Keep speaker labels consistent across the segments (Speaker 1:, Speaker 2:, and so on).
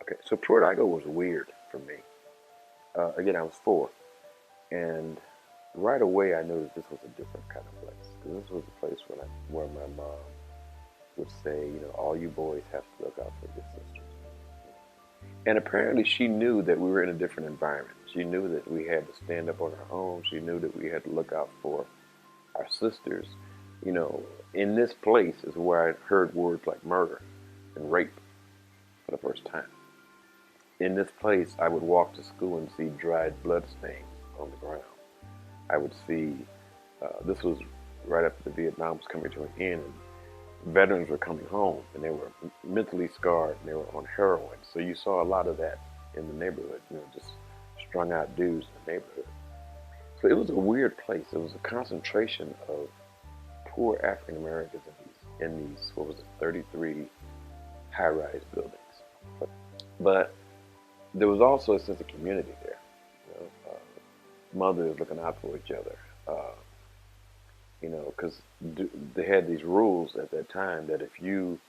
Speaker 1: Okay, so Pruitt-Igoe was weird for me. Again, I was 4, and right away I knew that this was a different kind of place. Because this was a place where my mom would say, all you boys have to look out for your sisters. And apparently she knew that we were in a different environment. She knew that we had to stand up on our own. She knew that we had to look out for our sisters. In this place is where I heard words like murder and rape for the first time. In this place, I would walk to school and see dried blood stains on the ground. I would see, this was right after the Vietnam was coming to an end, and veterans were coming home, and they were mentally scarred, and they were on heroin. So you saw a lot of that in the neighborhood, just strung out dudes in the neighborhood. So it was a weird place. It was a concentration of poor African Americans in these, 33 high-rise buildings. But there was also a sense of community there. Mothers looking out for each other. Because they had these rules at that time that if you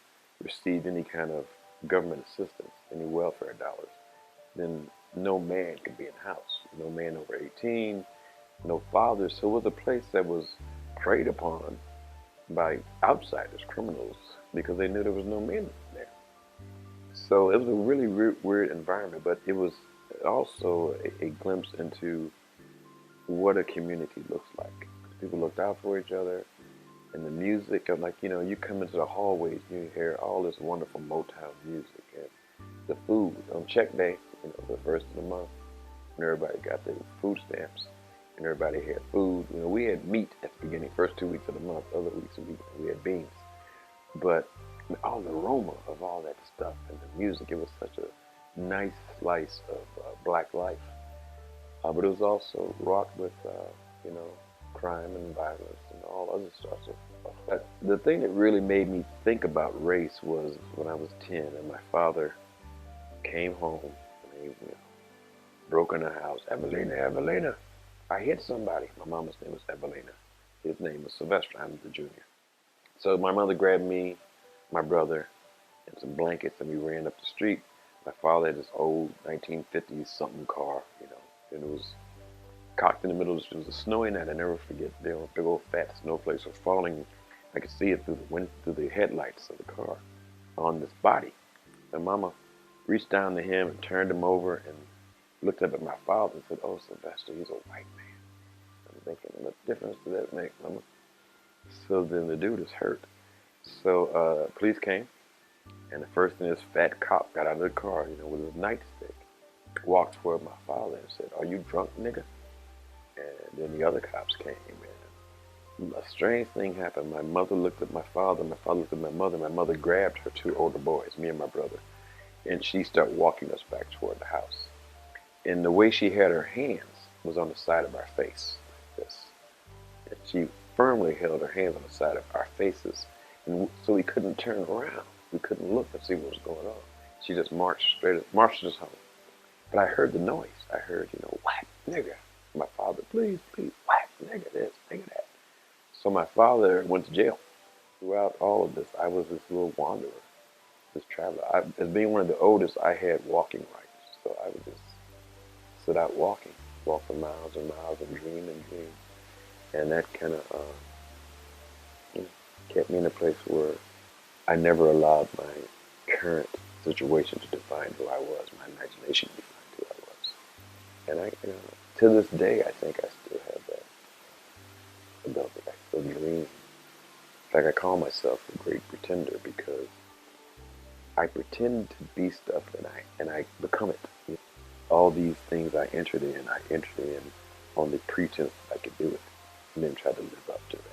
Speaker 1: received any kind of government assistance, any welfare dollars, then no man could be in the house. No man over 18, no fathers. So it was a place that was preyed upon by outsiders, criminals, because they knew there was no men there. So it was a really weird environment, but it was also a glimpse into what a community looks like. People looked out for each other, and the music, you come into the hallways and you hear all this wonderful Motown music, and the food on check day, the first of the month, and everybody got their food stamps, and everybody had food. We had meat at the beginning, first 2 weeks of the month, other weeks we had beans, but all the aroma of all that stuff and the music, it was such a nice slice of black life. But it was also wrought with, crime and violence and all other sorts of stuff. But the thing that really made me think about race was when I was 10 and my father came home and he broke in the house. Evelina, I hit somebody. My mama's name was Evelina. His name was Sylvester. I'm the junior. So my mother grabbed me, my brother, and some blankets, and we ran up the street. My father had this old 1950s something car, and it was cocked in the middle of the street. It was a snowy night. I never forget. There were big old fat snowflakes were falling. I could see it through the headlights of the car on this body. And Mama reached down to him and turned him over and looked up at my father and said, "Oh, Sylvester, he's a white man." I'm thinking, what difference does that make, Mama? So then the dude is hurt. So police came, and the first thing this fat cop got out of the car, with his nightstick, walked toward my father and said, "Are you drunk, nigga?" And then the other cops came, and a strange thing happened. My mother looked at my father looked at my mother. My mother grabbed her 2 older boys, me and my brother, and she started walking us back toward the house. And the way she had her hands was on the side of our face, like this. And she firmly held her hands on the side of our faces, and so we couldn't turn around. We couldn't look and see what was going on. She just marched us home. But I heard the noise. I heard, whack, nigga. My father, please, whack, nigga this, nigga that. So my father went to jail. Throughout all of this, I was this little wanderer, this traveler. As being one of the oldest, I had walking rights. So I would just sit out walk for miles and miles and dream. And that kind of kept me in a place where I never allowed my current situation to define who I was. My imagination defined who I was. And I, to this day, I think I still have that ability. I still dream. In fact, I call myself the great pretender because I pretend to be stuff and I become it. All these things I entered in on the pretense that I could do it, and then try to live up to it.